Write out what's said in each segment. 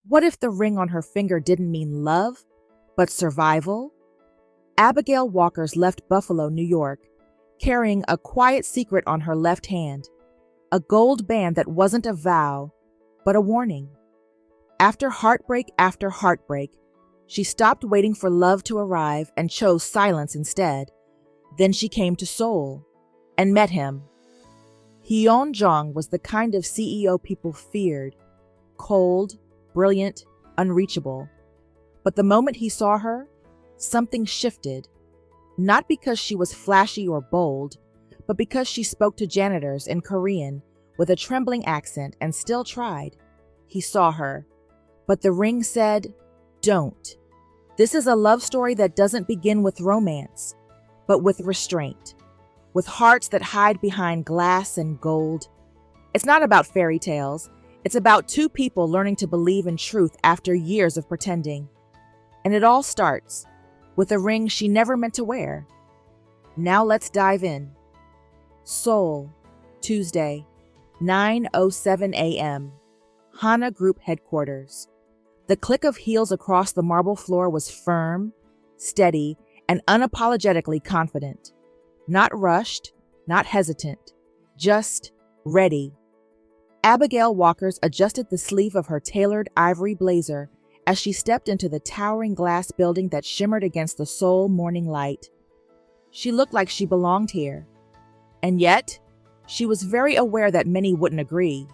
What if the ring on her finger didn't mean love, but survival? Abigail Walkers left Buffalo, New York, carrying a quiet secret on her left hand, a gold band that wasn't a vow, but a warning. After heartbreak, she stopped waiting for love to arrive and chose silence instead. Then she came to Seoul and met him. Hyun-jong was the kind of CEO people feared, cold, brilliant, unreachable. But the moment he saw her, something shifted, not because she was flashy or bold, but because she spoke to janitors in Korean with a trembling accent and still tried. He saw her, but the ring said, "Don't." This is a love story that doesn't begin with romance, but with restraint, with hearts that hide behind glass and gold. It's not about fairy tales. It's about two people learning to believe in truth after years of pretending. And it all starts with a ring she never meant to wear. Now let's dive in. Seoul, Tuesday, 9:07 a.m. Hana Group Headquarters. The click of heels across the marble floor was firm, steady, and unapologetically confident. Not rushed, not hesitant, just ready. Abigail Walkers adjusted the sleeve of her tailored ivory blazer as she stepped into the towering glass building that shimmered against the Seoul morning light. She looked like she belonged here. And yet, she was very aware that many wouldn't agree.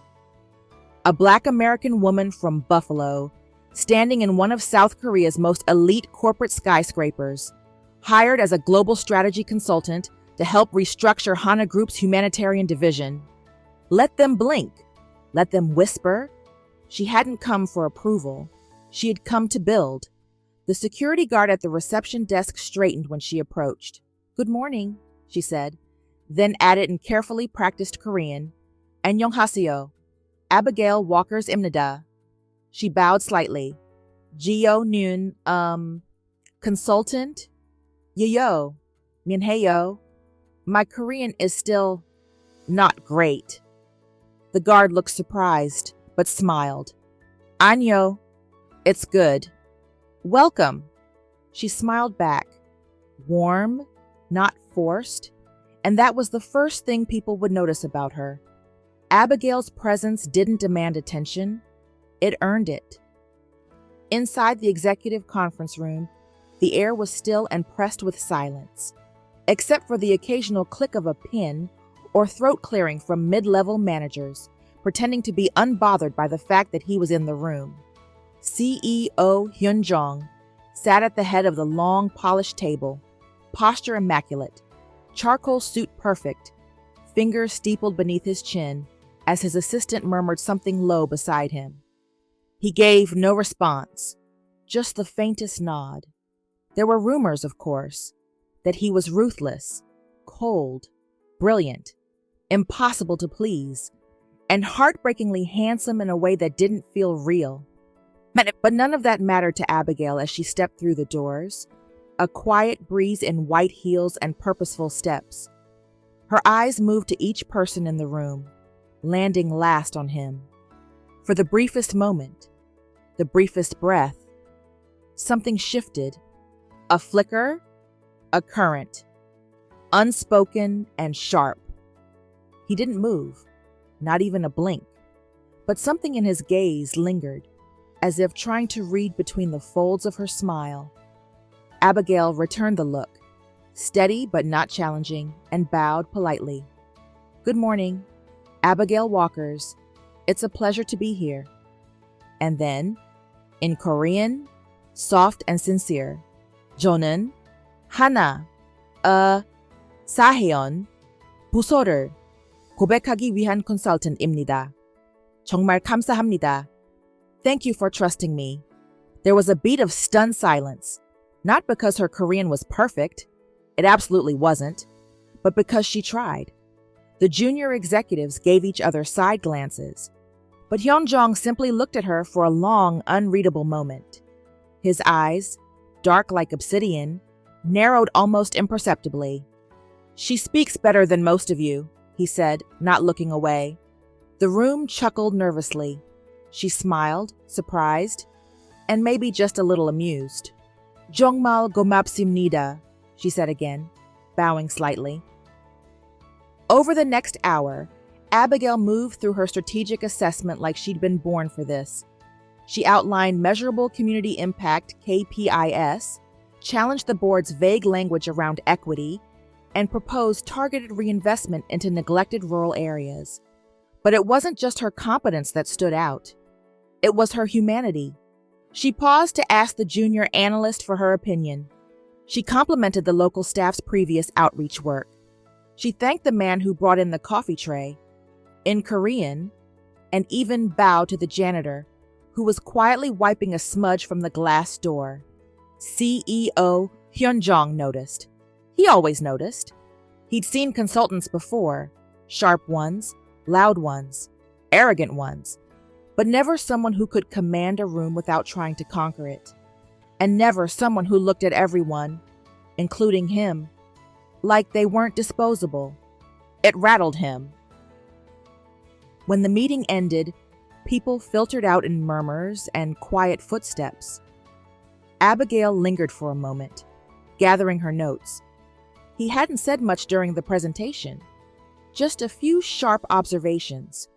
A Black American woman from Buffalo, standing in one of South Korea's most elite corporate skyscrapers, hired as a global strategy consultant to help restructure Hana Group's humanitarian division. Let them blink. Let them whisper. She hadn't come for approval. She had come to build. The security guard at the reception desk straightened when she approached. "Good morning," she said, then added in carefully practiced Korean, "안녕하세요. Abigail Walkers Imnida." She bowed slightly. "Geo Noon, consultant? Yo, Minheyo. My Korean is still not great." The guard looked surprised, but smiled. "Anyo, it's good. Welcome." She smiled back, warm, not forced, and that was the first thing people would notice about her. Abigail's presence didn't demand attention, it earned it. Inside the executive conference room, the air was still and pressed with silence, except for the occasional click of a pen or throat clearing from mid-level managers, pretending to be unbothered by the fact that he was in the room. CEO Hyun-jong sat at the head of the long, polished table, posture immaculate, charcoal suit perfect, fingers steepled beneath his chin as his assistant murmured something low beside him. He gave no response, just the faintest nod. There were rumors, of course, that he was ruthless, cold, brilliant, impossible to please, and heartbreakingly handsome in a way that didn't feel real. But none of that mattered to Abigail as she stepped through the doors, a quiet breeze in white heels and purposeful steps. Her eyes moved to each person in the room, landing last on him. For the briefest moment, the briefest breath, something shifted, a flicker, a current, unspoken and sharp. He didn't move, not even a blink, but something in his gaze lingered, as if trying to read between the folds of her smile. Abigail returned the look, steady but not challenging, and bowed politely. "Good morning, Abigail Walkers. It's a pleasure to be here." And then, in Korean, soft and sincere, "저는 하나, 사회원, 부서를 고백하기 위한 컨설턴트입니다. 정말 감사합니다. Thank you for trusting me." There was a beat of stunned silence, not because her Korean was perfect, it absolutely wasn't, but because she tried. The junior executives gave each other side glances, but Hyun-jong simply looked at her for a long, unreadable moment. His eyes, dark like obsidian, narrowed almost imperceptibly. "She speaks better than most of you," he said, not looking away. The room chuckled nervously. She smiled, surprised, and maybe just a little amused. "Jongmal gomapsimnida," she said again, bowing slightly. Over the next hour, Abigail moved through her strategic assessment like she'd been born for this. She outlined measurable community impact KPIs, challenged the board's vague language around equity, and proposed targeted reinvestment into neglected rural areas. But it wasn't just her competence that stood out. It was her humanity. She paused to ask the junior analyst for her opinion. She complimented the local staff's previous outreach work. She thanked the man who brought in the coffee tray, in Korean, and even bowed to the janitor, who was quietly wiping a smudge from the glass door. CEO Hyunjong noticed. He always noticed. He'd seen consultants before, sharp ones, loud ones, arrogant ones, but never someone who could command a room without trying to conquer it. And never someone who looked at everyone, including him, like they weren't disposable. It rattled him. When the meeting ended, people filtered out in murmurs and quiet footsteps. Abigail lingered for a moment, gathering her notes. He hadn't said much during the presentation, just a few sharp observations,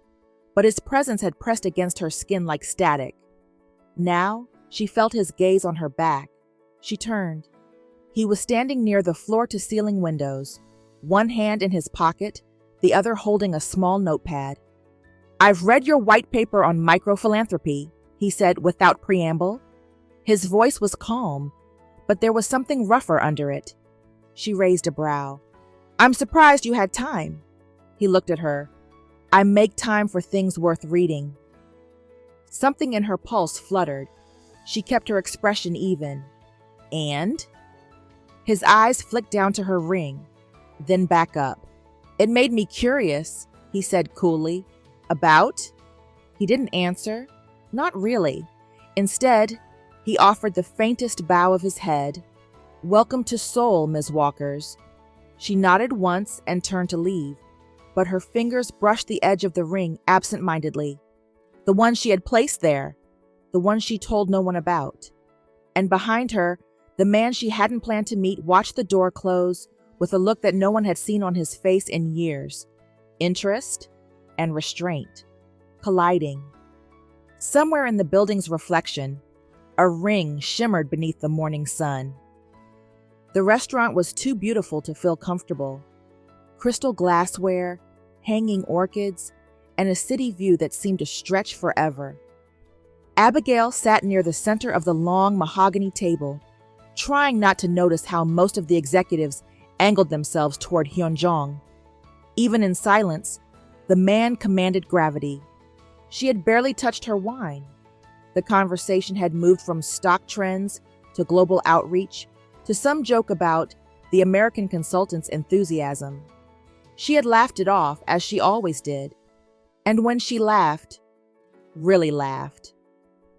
but his presence had pressed against her skin like static. Now, she felt his gaze on her back. She turned. He was standing near the floor-to-ceiling windows, one hand in his pocket, the other holding a small notepad. "I've read your white paper on microphilanthropy," he said without preamble. His voice was calm, but there was something rougher under it. She raised a brow. "I'm surprised you had time." He looked at her. "I make time for things worth reading." Something in her pulse fluttered. She kept her expression even. "And?" His eyes flicked down to her ring, then back up. "It made me curious," he said coolly. "About?" He didn't answer. Not really. Instead, he offered the faintest bow of his head. "Welcome to Seoul, Ms. Walkers." She nodded once and turned to leave, but her fingers brushed the edge of the ring absent-mindedly. The one she had placed there, the one she told no one about. And behind her, the man she hadn't planned to meet watched the door close with a look that no one had seen on his face in years. Interest and restraint, colliding. Somewhere in the building's reflection, a ring shimmered beneath the morning sun. The restaurant was too beautiful to feel comfortable. Crystal glassware, hanging orchids, and a city view that seemed to stretch forever. Abigail sat near the center of the long mahogany table, trying not to notice how most of the executives angled themselves toward Hyunjong. Even in silence, the man commanded gravity. She had barely touched her wine. The conversation had moved from stock trends to global outreach to some joke about the American consultant's enthusiasm. She had laughed it off, as she always did. And when she laughed, really laughed,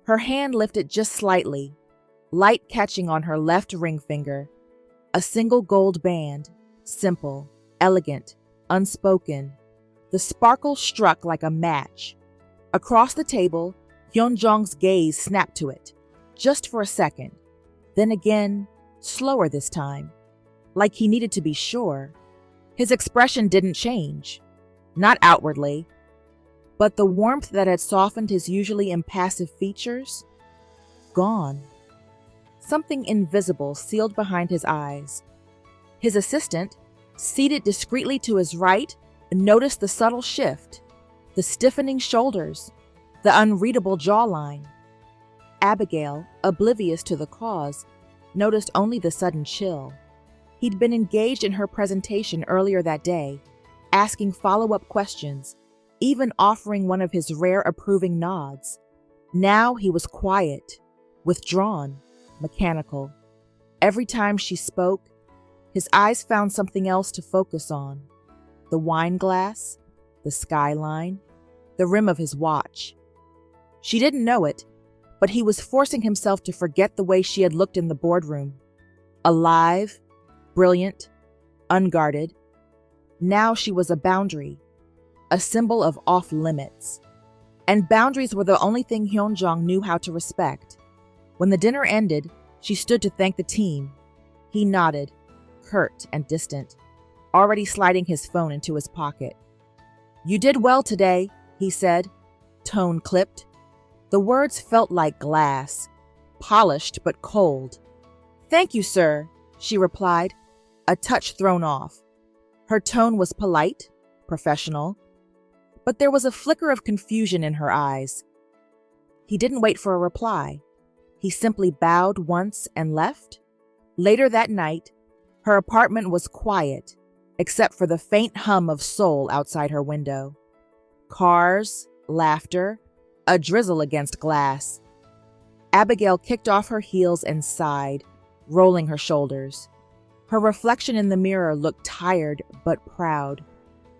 her hand lifted just slightly, light catching on her left ring finger. A single gold band, simple, elegant, unspoken. The sparkle struck like a match. Across the table, Hyunjong's gaze snapped to it, just for a second. Then again, slower this time, like he needed to be sure. His expression didn't change, not outwardly, but the warmth that had softened his usually impassive features, gone. Something invisible sealed behind his eyes. His assistant, seated discreetly to his right, noticed the subtle shift, the stiffening shoulders, the unreadable jawline. Abigail, oblivious to the cause, noticed only the sudden chill. He'd been engaged in her presentation earlier that day, asking follow-up questions, even offering one of his rare approving nods. Now he was quiet, withdrawn, mechanical. Every time she spoke, his eyes found something else to focus on. The wine glass, the skyline, the rim of his watch. She didn't know it, but he was forcing himself to forget the way she had looked in the boardroom. Alive, brilliant, unguarded. Now she was a boundary, a symbol of off-limits. And boundaries were the only thing Hyunjong knew how to respect. When the dinner ended, she stood to thank the team. He nodded, curt and distant, already sliding his phone into his pocket. "You did well today," he said, tone clipped. The words felt like glass, polished but cold. "Thank you, sir," she replied, a touch thrown off. Her tone was polite, professional, but there was a flicker of confusion in her eyes. He didn't wait for a reply. He simply bowed once and left. Later that night, her apartment was quiet, except for the faint hum of Seoul outside her window. Cars, laughter, a drizzle against glass. Abigail kicked off her heels and sighed, rolling her shoulders. Her reflection in the mirror looked tired but proud.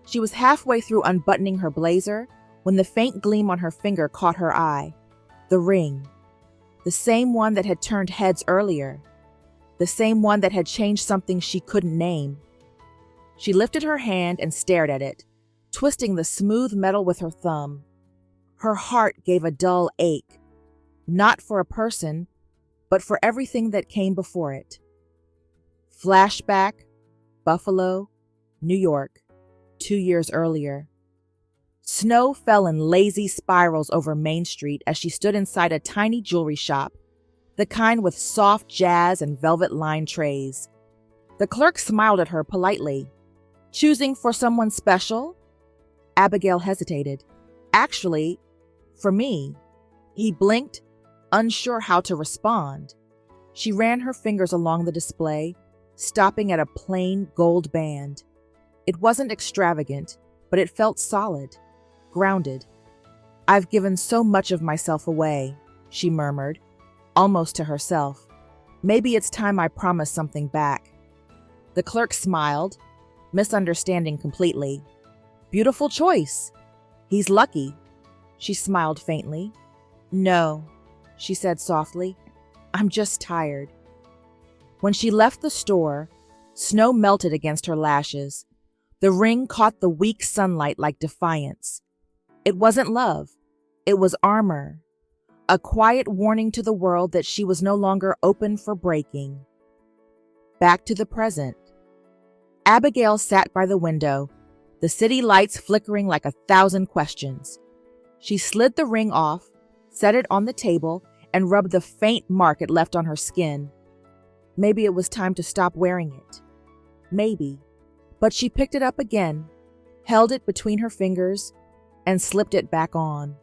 She was halfway through unbuttoning her blazer when the faint gleam on her finger caught her eye. The ring. The same one that had turned heads earlier. The same one that had changed something she couldn't name. She lifted her hand and stared at it, twisting the smooth metal with her thumb. Her heart gave a dull ache, not for a person, but for everything that came before it. Flashback, Buffalo, New York, 2 years earlier. Snow fell in lazy spirals over Main Street as she stood inside a tiny jewelry shop, the kind with soft jazz and velvet-lined trays. The clerk smiled at her politely. "Choosing for someone special?" Abigail hesitated. "Actually, for me." He blinked, unsure how to respond. She ran her fingers along the display, stopping at a plain gold band. It wasn't extravagant, but it felt solid, grounded. "I've given so much of myself away," she murmured, almost to herself. "Maybe it's time I promised something back." The clerk smiled, misunderstanding completely. "Beautiful choice. He's lucky." She smiled faintly. "No," she said softly. "I'm just tired." When she left the store, snow melted against her lashes. The ring caught the weak sunlight like defiance. It wasn't love. It was armor. A quiet warning to the world that she was no longer open for breaking. Back to the present. Abigail sat by the window, the city lights flickering like 1,000 questions. She slid the ring off, set it on the table, and rubbed the faint mark it left on her skin. Maybe it was time to stop wearing it. Maybe. But she picked it up again, held it between her fingers, and slipped it back on.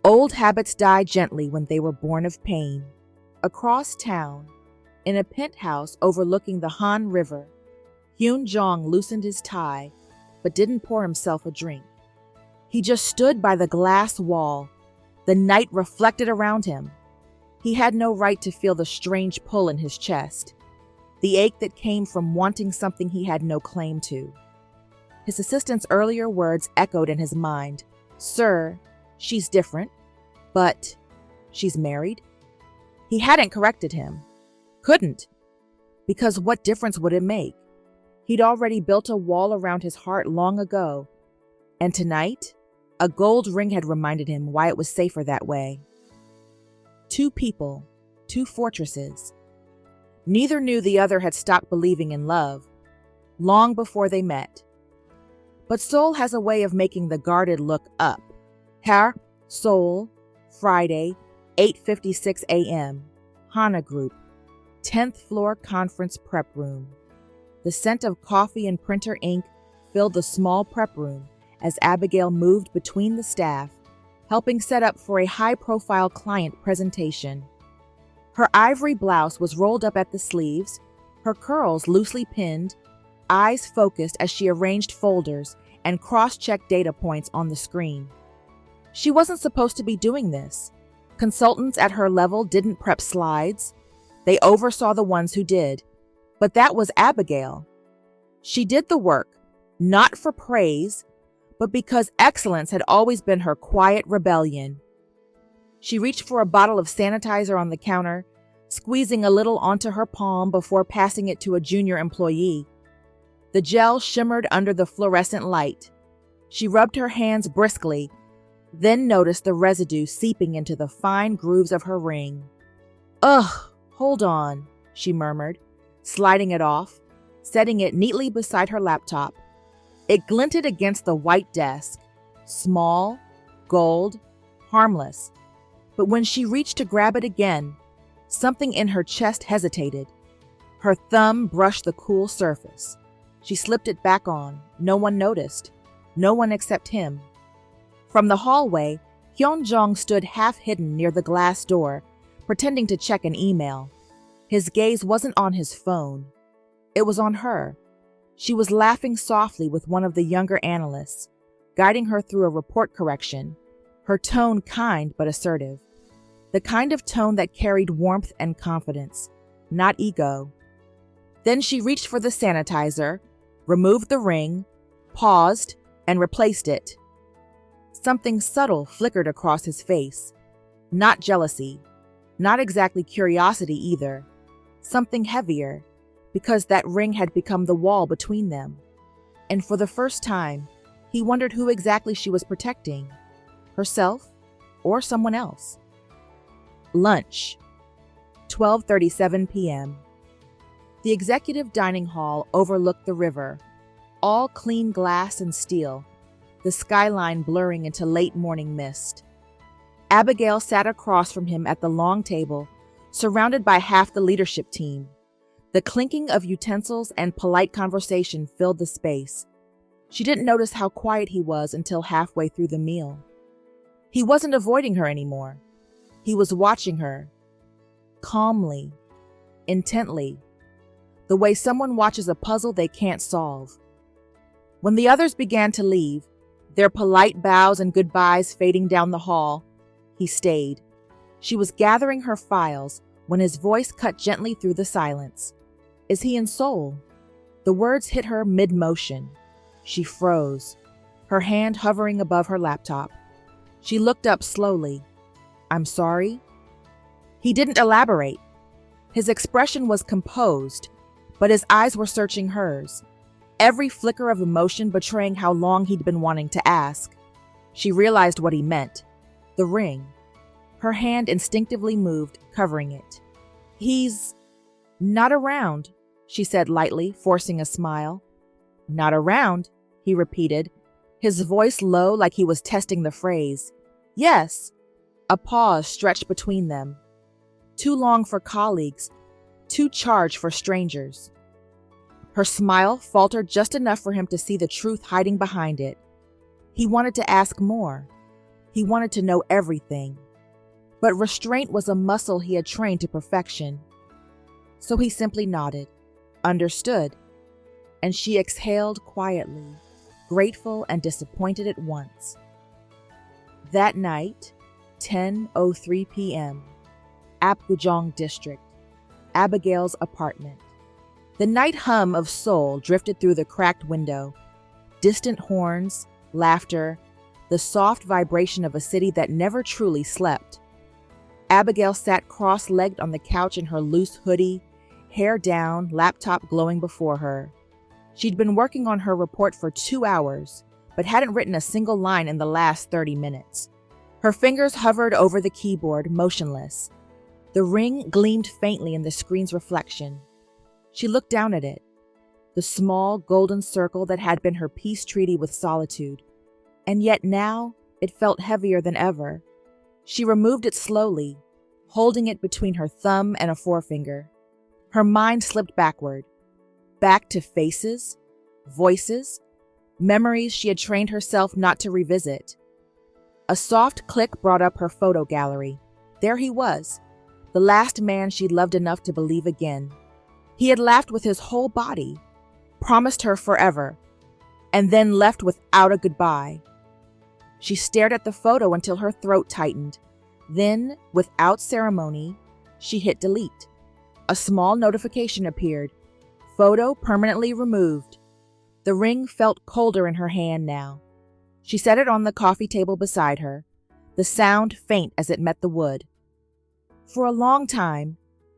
Old habits die gently when they were born of pain. Across town, in a penthouse overlooking the Han River, Hyunjong loosened his tie, but didn't pour himself a drink. He just stood by the glass wall, the night reflected around him. He had no right to feel the strange pull in his chest, the ache that came from wanting something he had no claim to. His assistant's earlier words echoed in his mind. "Sir, she's different, but she's married?" He hadn't corrected him. Couldn't. Because what difference would it make? He'd already built a wall around his heart long ago, and tonight, a gold ring had reminded him why it was safer that way. Two people, two fortresses. Neither knew the other had stopped believing in love, long before they met. But Seoul has a way of making the guarded look up. Seoul, Friday, 8:56 a.m., Hana Group, 10th floor conference prep room. The scent of coffee and printer ink filled the small prep room as Abigail moved between the staff, helping set up for a high-profile client presentation. Her ivory blouse was rolled up at the sleeves, her curls loosely pinned, eyes focused as she arranged folders and cross-checked data points on the screen. She wasn't supposed to be doing this. Consultants at her level didn't prep slides. They oversaw the ones who did. But that was Abigail. She did the work, not for praise, but because excellence had always been her quiet rebellion. She reached for a bottle of sanitizer on the counter, squeezing a little onto her palm before passing it to a junior employee. The gel shimmered under the fluorescent light. She rubbed her hands briskly, then noticed the residue seeping into the fine grooves of her ring. "Ugh, hold on," she murmured, sliding it off, setting it neatly beside her laptop. It glinted against the white desk, small, gold, harmless. But when she reached to grab it again, something in her chest hesitated. Her thumb brushed the cool surface. She slipped it back on. No one noticed. No one except him. From the hallway, Hyun-jong stood half-hidden near the glass door, pretending to check an email. His gaze wasn't on his phone. It was on her. She was laughing softly with one of the younger analysts, guiding her through a report correction, her tone kind but assertive. The kind of tone that carried warmth and confidence, not ego. Then she reached for the sanitizer, removed the ring, paused, and replaced it. Something subtle flickered across his face. Not jealousy, not exactly curiosity either. Something heavier, because that ring had become the wall between them. And for the first time, he wondered who exactly she was protecting, herself or someone else. Lunch, 12:37 p.m. The executive dining hall overlooked the river, all clean glass and steel, the skyline blurring into late morning mist. Abigail sat across from him at the long table, surrounded by half the leadership team. The clinking of utensils and polite conversation filled the space. She didn't notice how quiet he was until halfway through the meal. He wasn't avoiding her anymore. He was watching her, calmly, intently, the way someone watches a puzzle they can't solve. When the others began to leave, their polite bows and goodbyes fading down the hall, he stayed. She was gathering her files when his voice cut gently through the silence. "Is he in Seoul?" The words hit her mid-motion. She froze, her hand hovering above her laptop. She looked up slowly. "I'm sorry?" He didn't elaborate. His expression was composed, but his eyes were searching hers, every flicker of emotion betraying how long he'd been wanting to ask. She realized what he meant. The ring. Her hand instinctively moved, covering it. "He's not around," she said lightly, forcing a smile. "Not around," he repeated, his voice low like he was testing the phrase. "Yes." A pause stretched between them. Too long for colleagues, too charged for strangers. Her smile faltered just enough for him to see the truth hiding behind it. He wanted to ask more. He wanted to know everything. But restraint was a muscle he had trained to perfection. So he simply nodded, understood, and she exhaled quietly, grateful and disappointed at once. That night, 10:03 p.m., Apgujeong District, Abigail's apartment. The night hum of Seoul drifted through the cracked window. Distant horns, laughter, the soft vibration of a city that never truly slept. Abigail sat cross-legged on the couch in her loose hoodie, hair down, laptop glowing before her. She'd been working on her report for 2 hours, but hadn't written a single line in the last 30 minutes. Her fingers hovered over the keyboard, motionless. The ring gleamed faintly in the screen's reflection. She looked down at it, the small golden circle that had been her peace treaty with solitude. And yet now it felt heavier than ever. She removed it slowly, holding it between her thumb and a forefinger. Her mind slipped backward, back to faces, voices, memories she had trained herself not to revisit. A soft click brought up her photo gallery. There he was, the last man she'd loved enough to believe again. He had laughed with his whole body, promised her forever, and then left without a goodbye. She stared at the photo until her throat tightened. Then, without ceremony, she hit delete. A small notification appeared. Photo permanently removed. The ring felt colder in her hand now. She set it on the coffee table beside her, the sound faint as it met the wood. For a long time,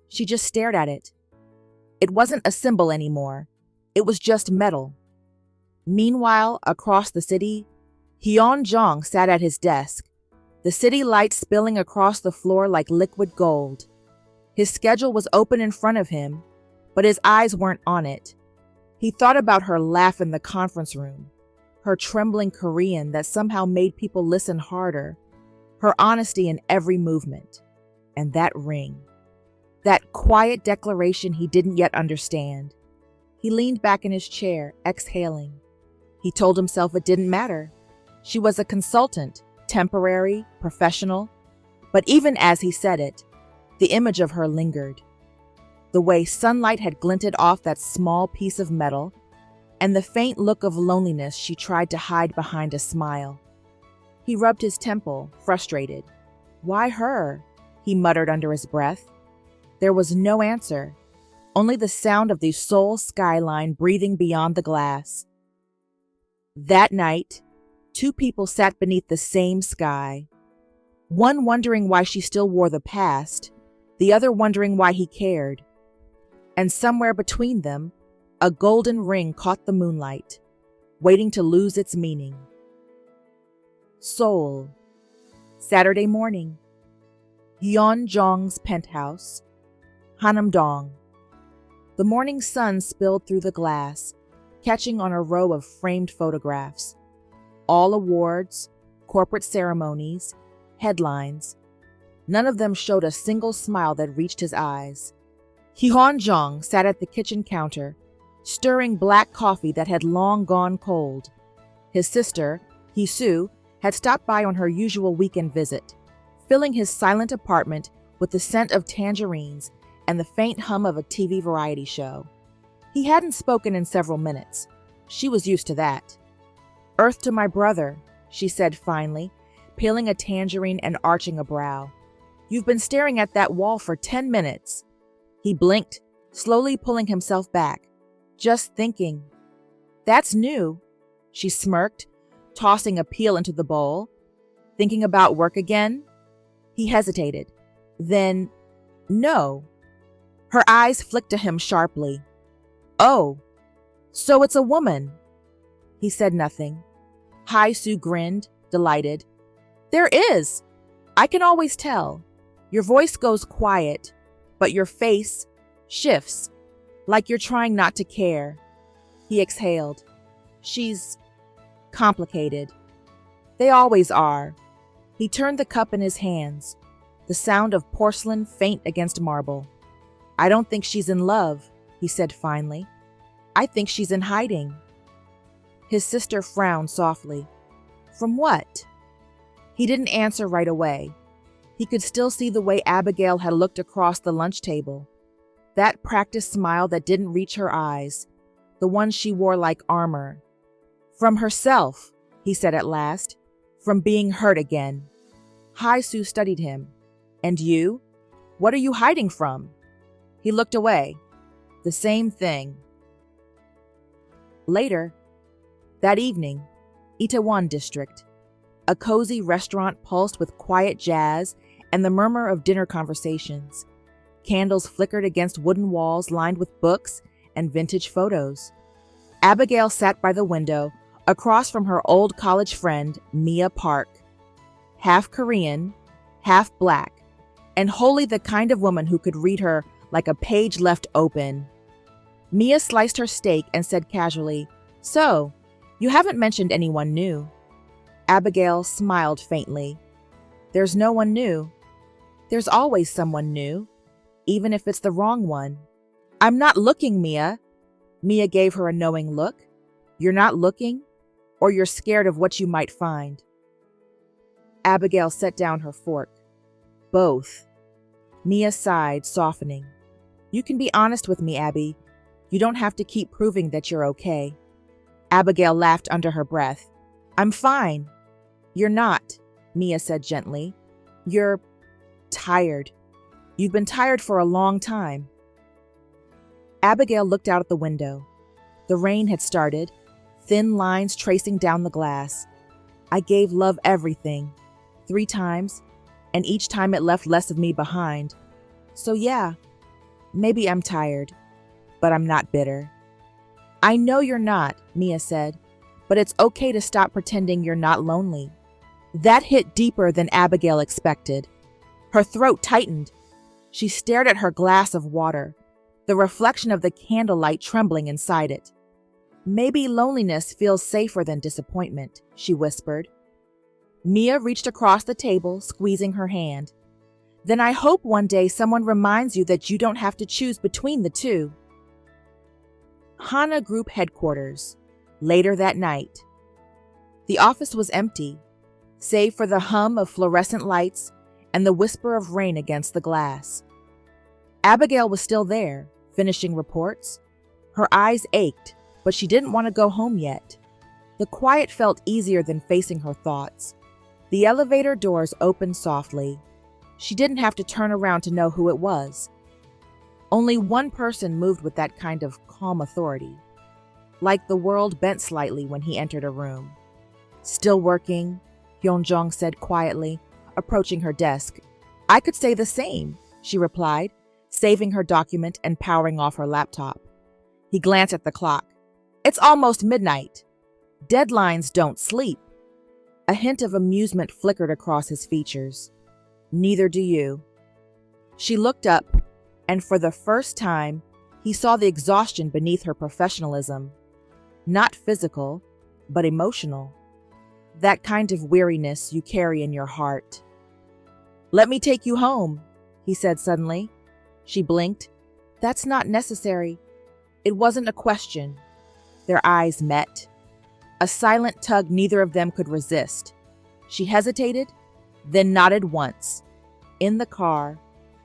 she just stared at it. It wasn't a symbol anymore. It was just metal. Meanwhile, across the city, Hyun-jong sat at his desk, the city lights spilling across the floor like liquid gold. His schedule was open in front of him, but his eyes weren't on it. He thought about her laugh in the conference room, her trembling Korean that somehow made people listen harder, her honesty in every movement, and that ring. That quiet declaration he didn't yet understand. He leaned back in his chair, exhaling. He told himself it didn't matter. She was a consultant, temporary, professional, but even as he said it, the image of her lingered. The way sunlight had glinted off that small piece of metal, and the faint look of loneliness she tried to hide behind a smile. He rubbed his temple, frustrated. Why her? He muttered under his breath. There was no answer, only the sound of the Seoul skyline breathing beyond the glass. That night, two people sat beneath the same sky, one wondering why she still wore the past, the other wondering why he cared. And somewhere between them, a golden ring caught the moonlight, waiting to lose its meaning. Seoul, Saturday morning. Hyun-jong's penthouse, Hanam-dong. The morning sun spilled through the glass, catching on a row of framed photographs. All awards, corporate ceremonies, headlines. None of them showed a single smile that reached his eyes. Hyun-jong sat at the kitchen counter, stirring black coffee that had long gone cold. His sister, Hee-soo, had stopped by on her usual weekend visit, filling his silent apartment with the scent of tangerines and the faint hum of a TV variety show. He hadn't spoken in several minutes. She was used to that. "Earth to my brother," she said finally, peeling a tangerine and arching a brow. "You've been staring at that wall for 10 minutes. He blinked, slowly pulling himself back. "Just thinking." "That's new," she smirked, tossing a peel into the bowl. "Thinking about work again?" He hesitated. Then, "No." Her eyes flicked to him sharply. "Oh, so it's a woman." He said nothing. Hye-soo grinned, delighted. "There is. I can always tell. Your voice goes quiet, but your face shifts, like you're trying not to care." He exhaled. "She's complicated." "They always are." He turned the cup in his hands, the sound of porcelain faint against marble. "I don't think she's in love," he said finally. "I think she's in hiding." His sister frowned softly. "From what?" He didn't answer right away. He could still see the way Abigail had looked across the lunch table. That practiced smile that didn't reach her eyes, the one she wore like armor. "From herself," he said at last. "From being hurt again." Hye-soo studied him. "And you? What are you hiding from?" He looked away. "The same thing." Later, that evening, Itaewon District. A cozy restaurant pulsed with quiet jazz and the murmur of dinner conversations. Candles flickered against wooden walls lined with books and vintage photos. Abigail sat by the window, across from her old college friend, Mia Park. Half Korean, half black, and wholly the kind of woman who could read her like a page left open. Mia sliced her steak and said casually, "So, you haven't mentioned anyone new." Abigail smiled faintly. "There's no one new. There's always someone new, even if it's the wrong one." "I'm not looking, Mia." Mia gave her a knowing look. "You're not looking, or you're scared of what you might find?" Abigail set down her fork. "Both." Mia sighed, softening. "You can be honest with me, Abby. You don't have to keep proving that you're okay." Abigail laughed under her breath. "I'm fine." "You're not," Mia said gently. "You're tired. You've been tired for a long time." Abigail looked out at the window. The rain had started, thin lines tracing down the glass. "I gave love everything, 3 times, and each time it left less of me behind. So yeah, maybe I'm tired, but I'm not bitter." "I know you're not," Mia said, but it's okay to stop pretending you're not lonely. That hit deeper than Abigail expected. Her throat tightened. She stared at her glass of water, the reflection of the candlelight trembling inside it. Maybe loneliness feels safer than disappointment, she whispered. Mia reached across the table, squeezing her hand. Then I hope one day someone reminds you that you don't have to choose between the two. Hana Group headquarters. Later that night. The office was empty, save for the hum of fluorescent lights and the whisper of rain against the glass. Abigail was still there, finishing reports. Her eyes ached, but she didn't want to go home yet. The quiet felt easier than facing her thoughts. The elevator doors opened softly. She didn't have to turn around to know who it was. Only one person moved with that kind of calm authority. Like the world bent slightly when he entered a room. Still working, Hyunjong said quietly, approaching her desk. I could say the same, she replied, saving her document and powering off her laptop. He glanced at the clock. It's almost midnight. Deadlines don't sleep. A hint of amusement flickered across his features. Neither do you. She looked up, and for the first time, he saw the exhaustion beneath her professionalism. Not physical, but emotional. That kind of weariness you carry in your heart. Let me take you home, he said suddenly. She blinked. That's not necessary. It wasn't a question. Their eyes met. A silent tug neither of them could resist. She hesitated, then nodded once. In the car,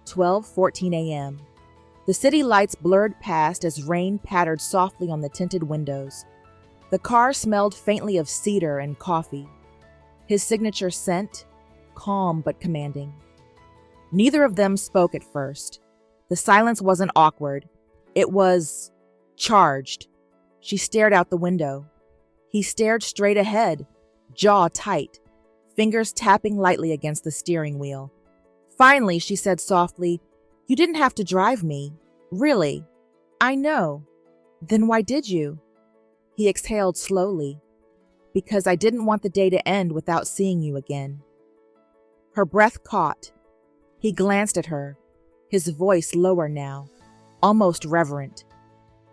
12:14 a.m. The city lights blurred past as rain pattered softly on the tinted windows. The car smelled faintly of cedar and coffee. His signature scent, calm but commanding. Neither of them spoke at first. The silence wasn't awkward. It was charged. She stared out the window. He stared straight ahead, jaw tight, fingers tapping lightly against the steering wheel. Finally, she said softly, You didn't have to drive me. Really. I know. Then why did you? He exhaled slowly. Because I didn't want the day to end without seeing you again. Her breath caught. He glanced at her, his voice lower now, almost reverent.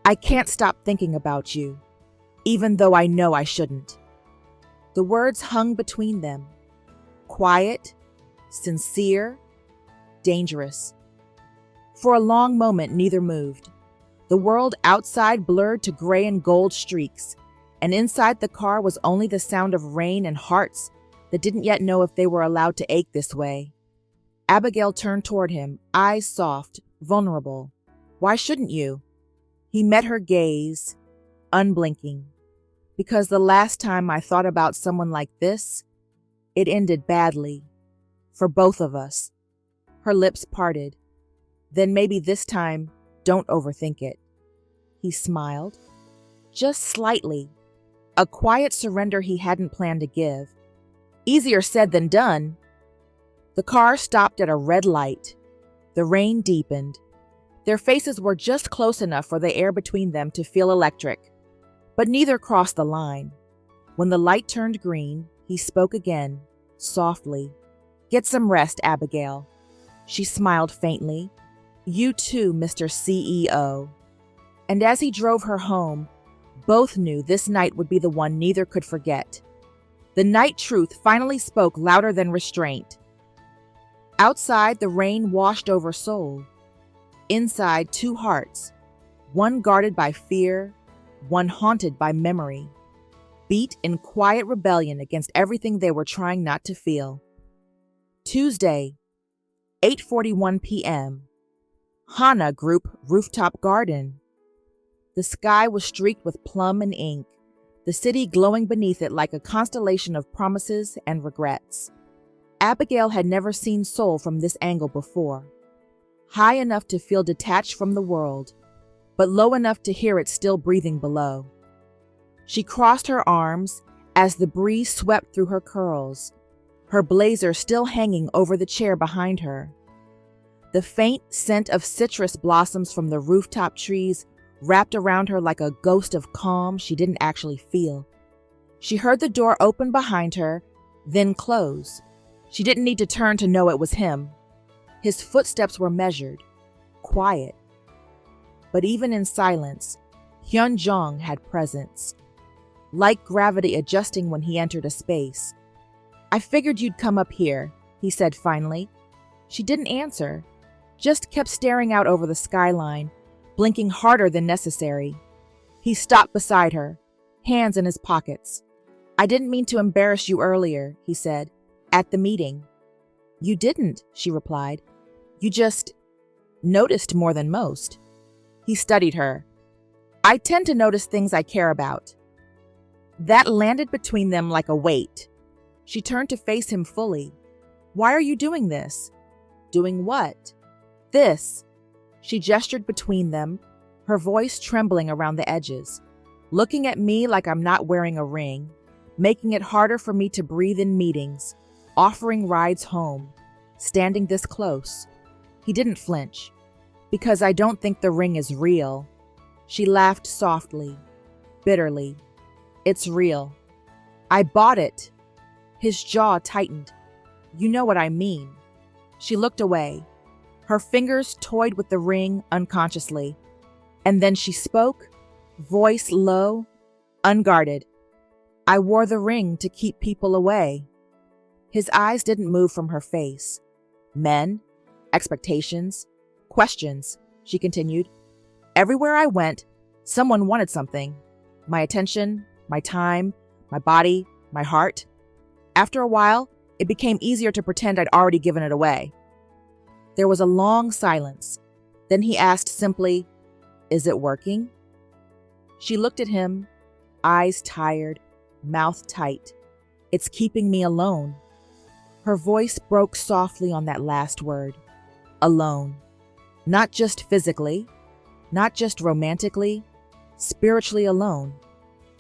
I can't stop thinking about you, even though I know I shouldn't. The words hung between them. Quiet, sincere, dangerous. For a long moment, neither moved. The world outside blurred to gray and gold streaks, and inside the car was only the sound of rain and hearts that didn't yet know if they were allowed to ache this way. Abigail turned toward him, eyes soft, vulnerable. Why shouldn't you? He met her gaze, unblinking. Because the last time I thought about someone like this, it ended badly. For both of us. Her lips parted. Then maybe this time, don't overthink it. He smiled. Just slightly. A quiet surrender he hadn't planned to give. Easier said than done. The car stopped at a red light. The rain deepened. Their faces were just close enough for the air between them to feel electric. But neither crossed the line. When the light turned green, he spoke again, softly. Get some rest, Abigail. She smiled faintly. You too, Mr. CEO. And as he drove her home, both knew this night would be the one neither could forget. The night truth finally spoke louder than restraint. Outside, the rain washed over Seoul. Inside, two hearts, one guarded by fear, one haunted by memory, beat in quiet rebellion against everything they were trying not to feel. Tuesday, 8:41 p.m. Hana Group Rooftop Garden. The sky was streaked with plum and ink, the city glowing beneath it like a constellation of promises and regrets. Abigail had never seen Seoul from this angle before. High enough to feel detached from the world, but low enough to hear it still breathing below. She crossed her arms as the breeze swept through her curls, her blazer still hanging over the chair behind her. The faint scent of citrus blossoms from the rooftop trees wrapped around her like a ghost of calm she didn't actually feel. She heard the door open behind her, then close. She didn't need to turn to know it was him. His footsteps were measured, quiet. But even in silence, Hyun-jong had presence. Like gravity adjusting when he entered a space. "I figured you'd come up here," he said finally. She didn't answer, just kept staring out over the skyline, blinking harder than necessary. He stopped beside her, hands in his pockets. "I didn't mean to embarrass you earlier," he said, "at the meeting." "You didn't," she replied. "You just noticed more than most." He studied her. "I tend to notice things I care about." That landed between them like a weight. She turned to face him fully. "Why are you doing this?" "Doing what?" "This." She gestured between them, her voice trembling around the edges. "Looking at me like I'm not wearing a ring, making it harder for me to breathe in meetings, offering rides home, standing this close." He didn't flinch. "Because I don't think the ring is real." She laughed softly, bitterly. "It's real. I bought it." His jaw tightened. "You know what I mean." She looked away. Her fingers toyed with the ring unconsciously. And then she spoke, voice low, unguarded. "I wore the ring to keep people away." His eyes didn't move from her face. "Men, expectations, questions," she continued. "Everywhere I went, someone wanted something. My attention, my time, my body, my heart. After a while, it became easier to pretend I'd already given it away." There was a long silence. Then he asked simply, "Is it working?" She looked at him, eyes tired, mouth tight. "It's keeping me alone." Her voice broke softly on that last word. Alone. Not just physically, not just romantically, spiritually alone.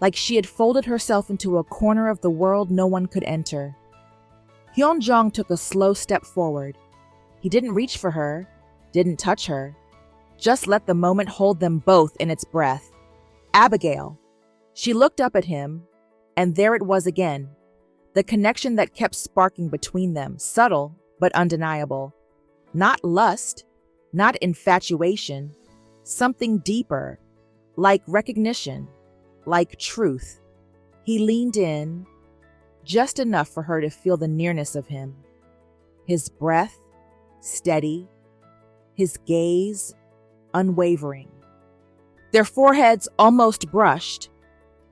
Like she had folded herself into a corner of the world no one could enter. Hyun-jong took a slow step forward. He didn't reach for her, didn't touch her, just let the moment hold them both in its breath. "Abigail." She looked up at him, and there it was again, the connection that kept sparking between them, subtle but undeniable. Not lust, not infatuation, something deeper, like recognition, like truth. He leaned in, just enough for her to feel the nearness of him. His breath, steady, his gaze, unwavering. Their foreheads almost brushed.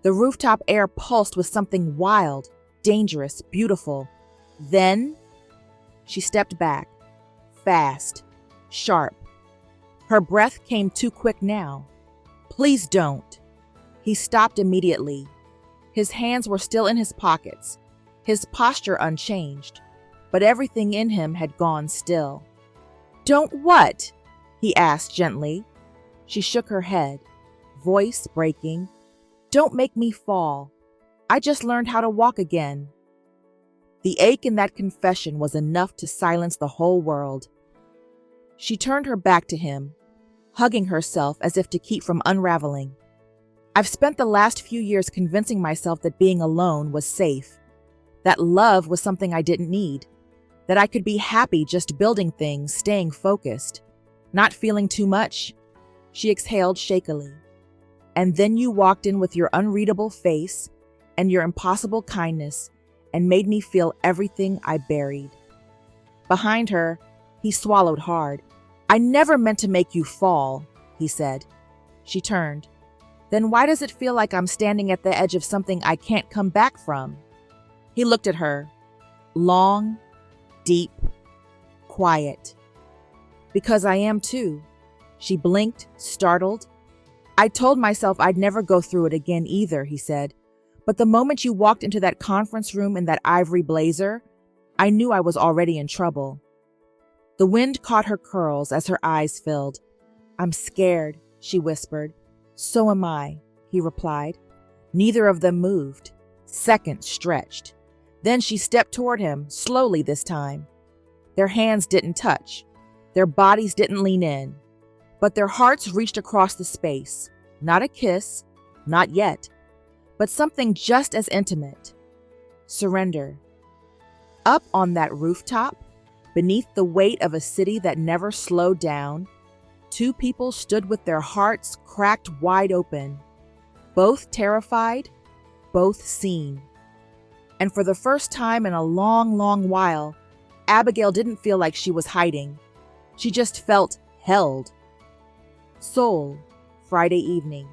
The rooftop air pulsed with something wild, dangerous, beautiful. Then, she stepped back, fast, sharp. Her breath came too quick now. "Please don't." He stopped immediately. His hands were still in his pockets, his posture unchanged, but everything in him had gone still. "Don't what?" he asked gently. She shook her head, voice breaking. "Don't make me fall. I just learned how to walk again." The ache in that confession was enough to silence the whole world. She turned her back to him, hugging herself as if to keep from unraveling. "I've spent the last few years convincing myself that being alone was safe, that love was something I didn't need, that I could be happy just building things, staying focused, not feeling too much." She exhaled shakily. "And then you walked in with your unreadable face and your impossible kindness and made me feel everything I buried." Behind her, he swallowed hard. "I never meant to make you fall," he said. She turned. "Then why does it feel like I'm standing at the edge of something I can't come back from?" He looked at her. Long, deep, quiet. "Because I am too." She blinked, startled. "I told myself I'd never go through it again either," he said. "But the moment you walked into that conference room in that ivory blazer, I knew I was already in trouble." The wind caught her curls as her eyes filled. "I'm scared," she whispered. "So am I," he replied. Neither of them moved. Seconds stretched. Then she stepped toward him, slowly this time. Their hands didn't touch. Their bodies didn't lean in. But their hearts reached across the space. Not a kiss, not yet. but something just as intimate: surrender. Up on that rooftop, beneath the weight of a city that never slowed down, two people stood with their hearts cracked wide open, both terrified, both seen. And for the first time in a long, long while, Abigail didn't feel like she was hiding. She just felt held. Seoul, Friday evening.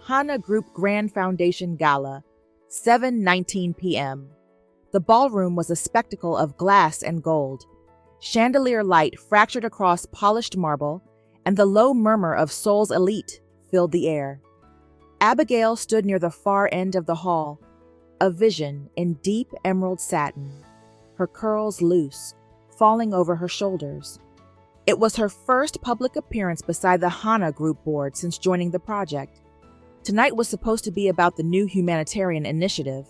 Hana Group Grand Foundation Gala, 7:19 p.m. The ballroom was a spectacle of glass and gold. Chandelier light fractured across polished marble, and the low murmur of Seoul's elite filled the air. Abigail stood near the far end of the hall, a vision in deep emerald satin, her curls loose, falling over her shoulders. It was her first public appearance beside the Hana Group board since joining the project. Tonight was supposed to be about the new humanitarian initiative,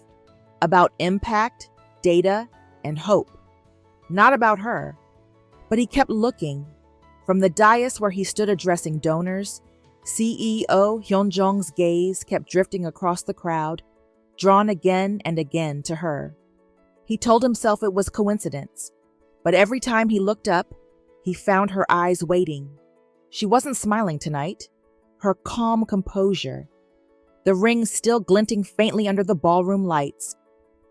about impact, data, and hope. Not about her. But he kept looking. From the dais where he stood addressing donors, CEO Hyunjong's gaze kept drifting across the crowd, drawn again and again to her. He told himself it was coincidence, but every time he looked up, he found her eyes waiting. She wasn't smiling tonight. Her calm composure, the ring still glinting faintly under the ballroom lights,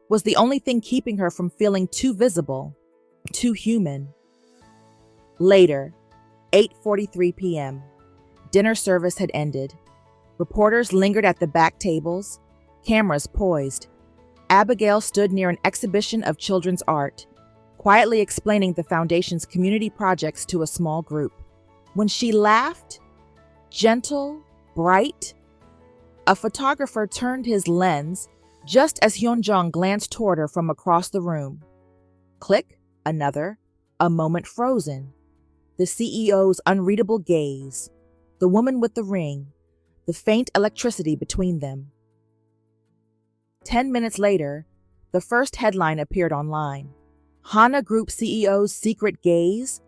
was the only thing keeping her from feeling too visible, too human. Later, 8:43 p.m. Dinner service had ended. Reporters lingered at the back tables, cameras poised. Abigail stood near an exhibition of children's art, quietly explaining the foundation's community projects to a small group. When she laughed, gentle, bright, a photographer turned his lens just as Hyunjong glanced toward her from across the room. Click, another, a moment frozen. The CEO's unreadable gaze, the woman with the ring, the faint electricity between them. 10 minutes later, the first headline appeared online. Hana Group CEO's secret gaze?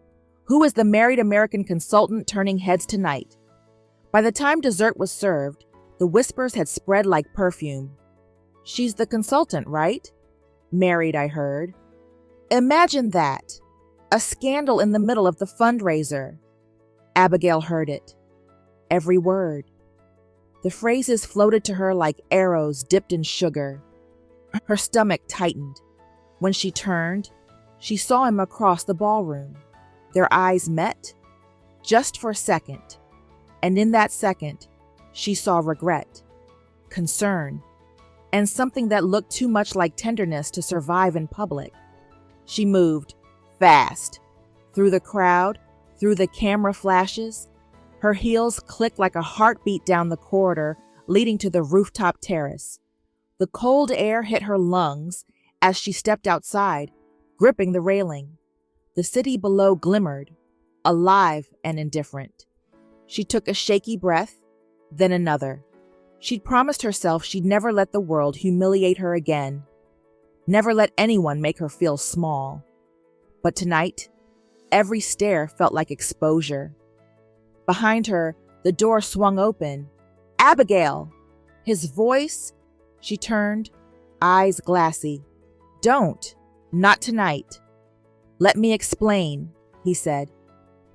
Who is the married American consultant turning heads tonight? By the time dessert was served, the whispers had spread like perfume. She's the consultant, right? Married, I heard. Imagine that. A scandal in the middle of the fundraiser. Abigail heard it. Every word. The phrases floated to her like arrows dipped in sugar. Her stomach tightened. When she turned, she saw him across the ballroom. Their eyes met, just for a second. And in that second, she saw regret, concern, and something that looked too much like tenderness to survive in public. She moved, fast, through the crowd, through the camera flashes. Her heels clicked like a heartbeat down the corridor leading to the rooftop terrace. The cold air hit her lungs as she stepped outside, gripping the railing. The city below glimmered, alive and indifferent. She took a shaky breath, then another. She'd promised herself she'd never let the world humiliate her again, never let anyone make her feel small. But tonight, every stare felt like exposure. Behind her, the door swung open. Abigail! His voice. She turned, eyes glassy. Don't. Not tonight. Let me explain, he said.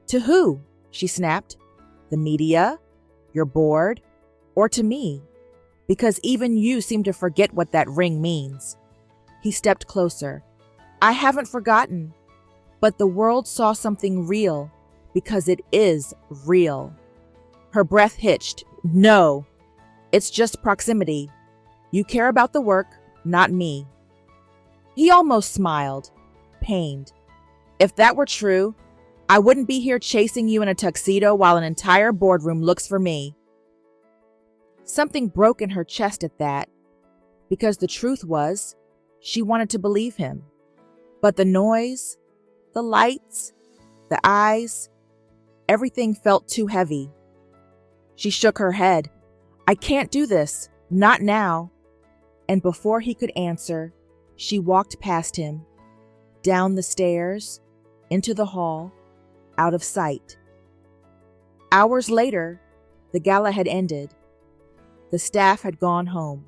To who? She snapped. The media? Your board? Or to me? Because even you seem to forget what that ring means. He stepped closer. I haven't forgotten. But the world saw something real, because it is real. Her breath hitched. No. It's just proximity. You care about the work, not me. He almost smiled, pained. If that were true, I wouldn't be here chasing you in a tuxedo while an entire boardroom looks for me. Something broke in her chest at that, because the truth was, she wanted to believe him. But the noise, the lights, the eyes, everything felt too heavy. She shook her head. I can't do this, not now. And before he could answer, she walked past him, down the stairs, into the hall, out of sight. Hours later, the gala had ended. The staff had gone home.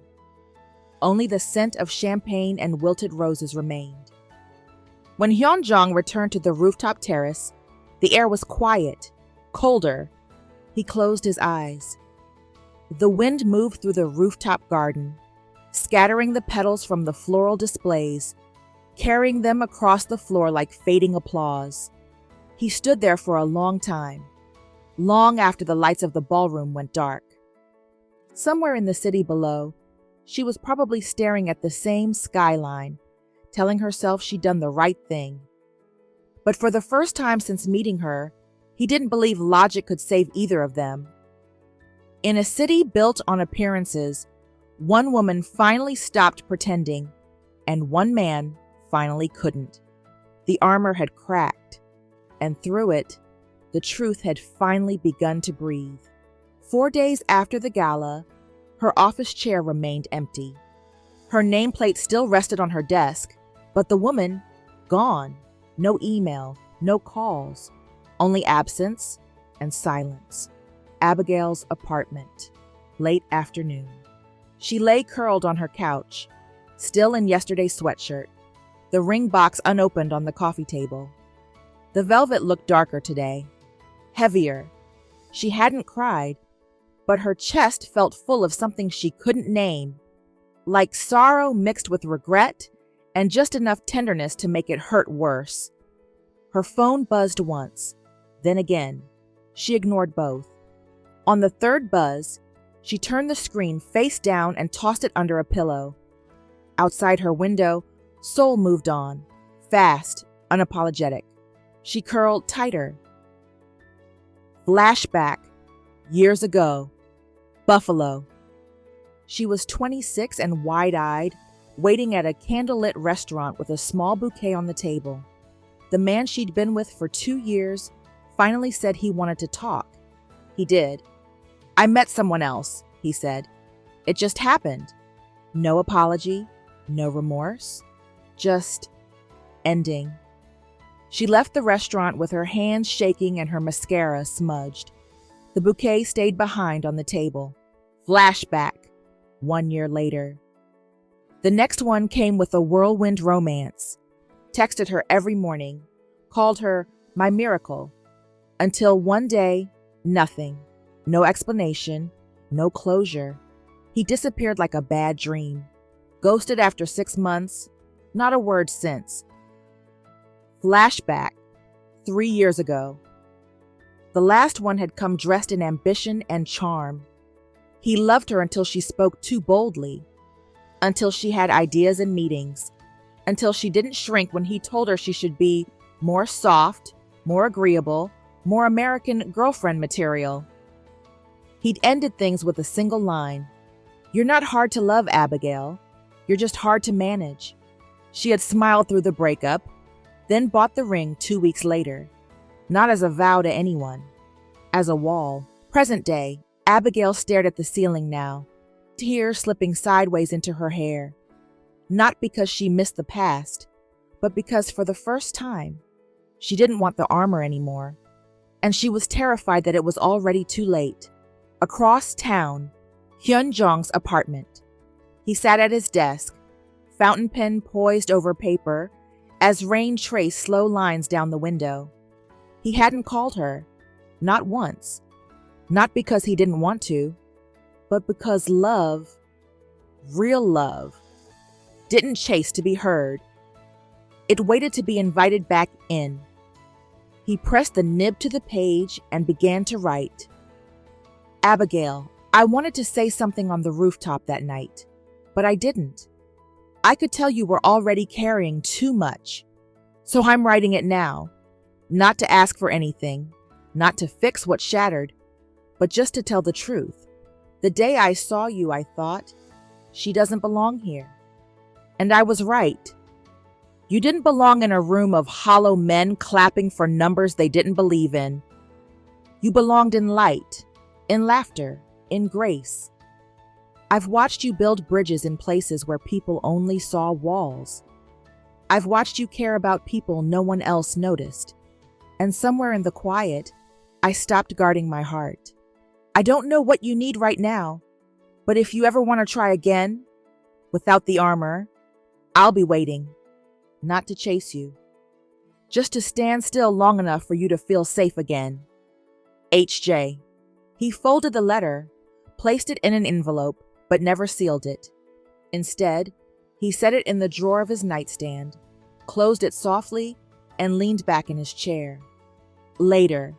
Only the scent of champagne and wilted roses remained. When Hyunjong returned to the rooftop terrace, the air was quiet, colder. He closed his eyes. The wind moved through the rooftop garden, scattering the petals from the floral displays, carrying them across the floor like fading applause. He stood there for a long time, long after the lights of the ballroom went dark. Somewhere in the city below, she was probably staring at the same skyline, telling herself she'd done the right thing. But for the first time since meeting her, he didn't believe logic could save either of them. In a city built on appearances, one woman finally stopped pretending, and one man finally couldn't. The armor had cracked, and through it, the truth had finally begun to breathe. 4 days after the gala, her office chair remained empty. Her nameplate still rested on her desk, but the woman, gone. No email, no calls, only absence and silence. Abigail's apartment, late afternoon. She lay curled on her couch, still in yesterday's sweatshirt, the ring box unopened on the coffee table. The velvet looked darker today, heavier. She hadn't cried, but her chest felt full of something she couldn't name, like sorrow mixed with regret and just enough tenderness to make it hurt worse. Her phone buzzed once, then again. She ignored both. On the third buzz, she turned the screen face down and tossed it under a pillow. Outside her window, Seoul moved on, fast, unapologetic. She curled tighter. Flashback, years ago, Buffalo. She was 26 and wide-eyed, waiting at a candlelit restaurant with a small bouquet on the table. The man she'd been with for 2 years finally said he wanted to talk. He did. "I met someone else," he said. "It just happened." No apology, no remorse, just ending. She left the restaurant with her hands shaking and her mascara smudged. The bouquet stayed behind on the table. Flashback, 1 year later. The next one came with a whirlwind romance. Texted her every morning, called her my miracle. Until one day, nothing. No explanation, no closure. He disappeared like a bad dream. Ghosted after 6 months, not a word since. Flashback, 3 years ago. The last one had come dressed in ambition and charm. He loved her until she spoke too boldly, until she had ideas and meetings, until she didn't shrink when he told her she should be more soft, more agreeable, more American girlfriend material. He'd ended things with a single line. "You're not hard to love, Abigail. You're just hard to manage." She had smiled through the breakup, then bought the ring 2 weeks later. Not as a vow to anyone, as a wall. Present day, Abigail stared at the ceiling now, tears slipping sideways into her hair. Not because she missed the past, but because for the first time, she didn't want the armor anymore. And she was terrified that it was already too late. Across town, Hyunjong's apartment. He sat at his desk, fountain pen poised over paper, as rain traced slow lines down the window. He hadn't called her, not once. Not because he didn't want to, but because love, real love, didn't chase to be heard. It waited to be invited back in. He pressed the nib to the page and began to write. "Abigail, I wanted to say something on the rooftop that night, but I didn't. I could tell you were already carrying too much. So I'm writing it now, not to ask for anything, not to fix what shattered, but just to tell the truth. The day I saw you, I thought, she doesn't belong here. And I was right. You didn't belong in a room of hollow men clapping for numbers they didn't believe in. You belonged in light, in laughter, in grace. I've watched you build bridges in places where people only saw walls. I've watched you care about people no one else noticed. And somewhere in the quiet, I stopped guarding my heart. I don't know what you need right now, but if you ever want to try again, Without the armor, I'll be waiting, not to chase you, just to stand still long enough for you to feel safe again. HJ. He folded the letter, placed it in an envelope, but never sealed it. Instead, he set it in the drawer of his nightstand, closed it softly, and leaned back in his chair. Later.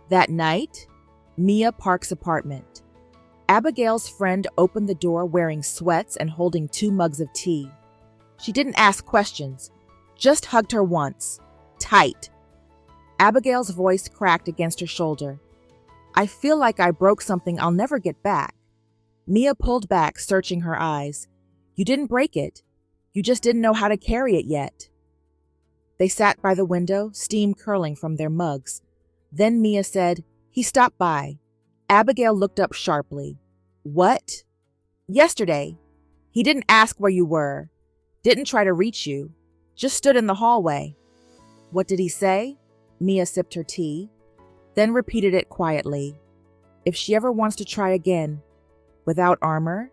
That night, Mia Park's apartment. Abigail's friend opened the door wearing sweats and holding 2 mugs of tea. She didn't ask questions, just hugged her once, tight. Abigail's voice cracked against her shoulder. I feel like I broke something I'll never get back. Mia pulled back, searching her eyes. You didn't break it. You just didn't know how to carry it yet. They sat by the window, steam curling from their mugs. Then Mia said, He stopped by. Abigail looked up sharply. What? Yesterday. He didn't ask where you were. Didn't try to reach you. Just stood in the hallway. What did he say? Mia sipped her tea, then repeated it quietly. If she ever wants to try again, without armor,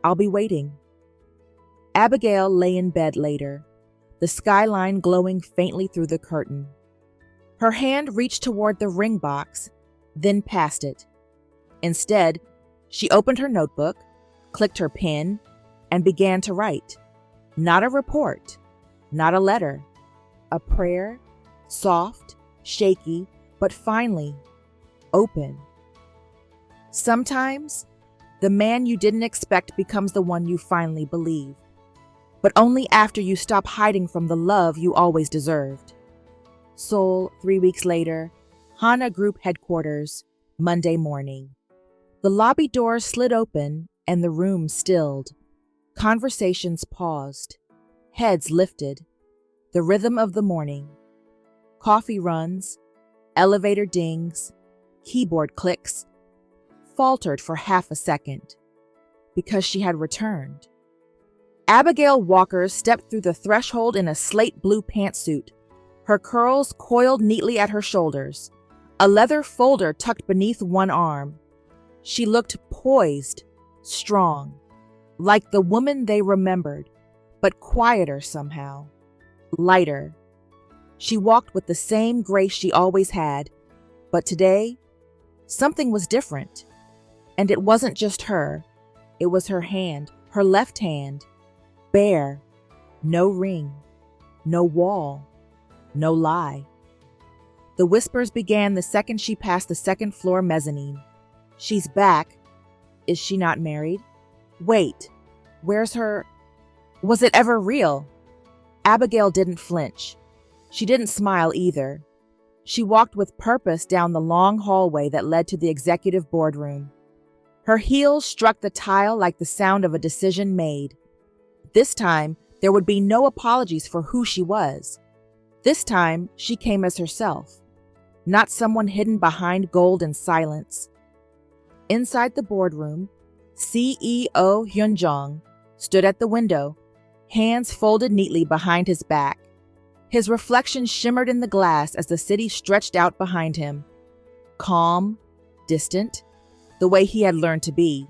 I'll be waiting. Abigail lay in bed later, the skyline glowing faintly through the curtain. Her hand reached toward the ring box, then past it. Instead, she opened her notebook, clicked her pen, and began to write. Not a report, not a letter, a prayer, soft, shaky, but finally, open. Sometimes, the man you didn't expect becomes the one you finally believe, but only after you stop hiding from the love you always deserved. Seoul, 3 weeks later, Hana Group headquarters, Monday morning. The lobby doors slid open and the room stilled. Conversations paused. Heads lifted. The rhythm of the morning. Coffee runs, elevator dings, keyboard clicks, faltered for half a second, because she had returned. Abigail Walker stepped through the threshold in a slate blue pantsuit, her curls coiled neatly at her shoulders, a leather folder tucked beneath one arm. She looked poised, strong, like the woman they remembered, but quieter somehow, lighter. She walked with the same grace she always had, but today, something was different. And it wasn't just her. It was her hand, her left hand, bare, no ring, no wall, no lie. The whispers began the second she passed the second floor mezzanine. She's back. Is she not married? Wait, where's her... Was it ever real? Abigail didn't flinch. She didn't smile either. She walked with purpose down the long hallway that led to the executive boardroom. Her heels struck the tile like the sound of a decision made. This time, there would be no apologies for who she was. This time, she came as herself, not someone hidden behind gold and silence. Inside the boardroom, CEO Hyunjong stood at the window, hands folded neatly behind his back. His reflection shimmered in the glass as the city stretched out behind him. Calm, distant, the way he had learned to be.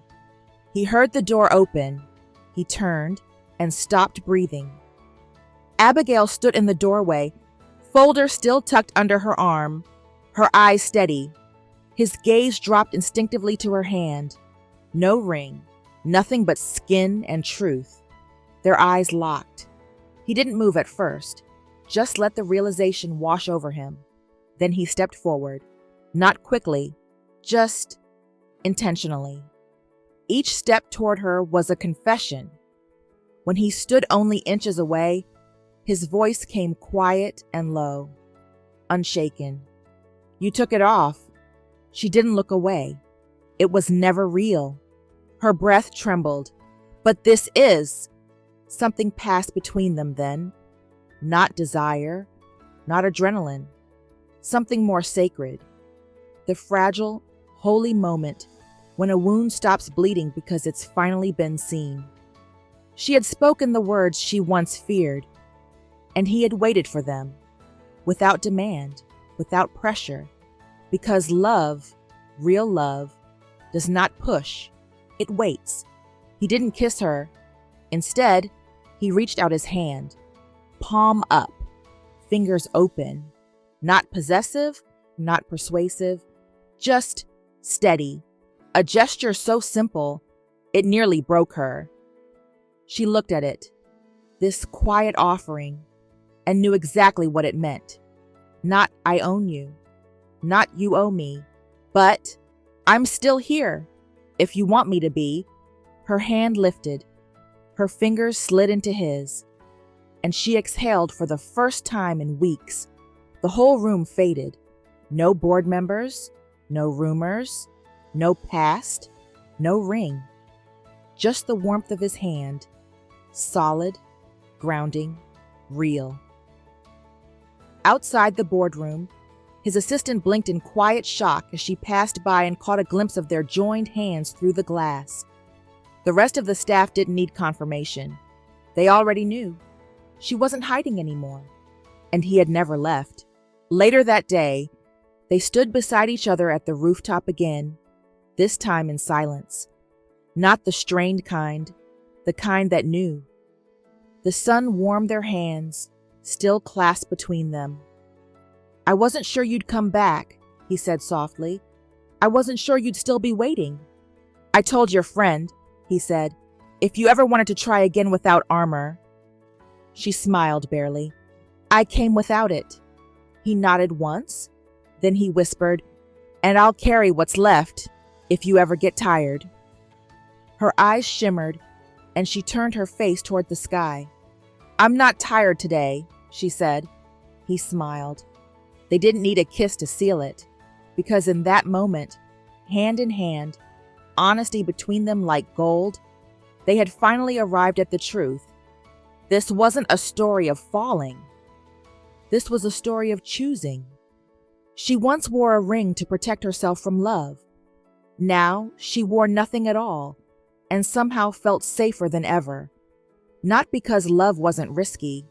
He heard the door open. He turned and stopped breathing. Abigail stood in the doorway, folder still tucked under her arm, her eyes steady. His gaze dropped instinctively to her hand. No ring, nothing but skin and truth. Their eyes locked. He didn't move at first. Just let the realization wash over him. Then he stepped forward, not quickly, just intentionally. Each step toward her was a confession. When he stood only inches away, his voice came quiet and low, unshaken. You took it off. She didn't look away. It was never real. Her breath trembled. But this is. Something passed between them then. Not desire, not adrenaline. Something more sacred. The fragile, holy moment when a wound stops bleeding because it's finally been seen. She had spoken the words she once feared, and he had waited for them, without demand, without pressure, because love, real love, does not push, it waits. He didn't kiss her, Instead, he reached out his hand, palm up, fingers open, not possessive, not persuasive, just steady, a gesture so simple it nearly broke her. She looked at it, this quiet offering, and knew exactly what it meant. Not I own you, not you owe me, but I'm still here, if you want me to be. Her hand lifted, her fingers slid into his, and she exhaled for the first time in weeks. The whole room faded. No board members, no rumors, no past, no ring. Just the warmth of his hand, solid, grounding, real. Outside the boardroom, his assistant blinked in quiet shock as she passed by and caught a glimpse of their joined hands through the glass. The rest of the staff didn't need confirmation. They already knew. She wasn't hiding anymore, and he had never left. Later that day, they stood beside each other at the rooftop again, this time in silence. Not the strained kind, the kind that knew. The sun warmed their hands, still clasped between them. I wasn't sure you'd come back, he said softly. I wasn't sure you'd still be waiting. I told your friend, he said, if you ever wanted to try again without armor. She smiled barely. I came without it. He nodded once, then he whispered, and I'll carry what's left if you ever get tired. Her eyes shimmered, and she turned her face toward the sky. I'm not tired today, she said. He smiled. They didn't need a kiss to seal it, because in that moment, hand in hand, honesty between them like gold, they had finally arrived at the truth. This wasn't a story of falling. This was a story of choosing. She once wore a ring to protect herself from love. Now she wore nothing at all, and somehow felt safer than ever. Not because love wasn't risky,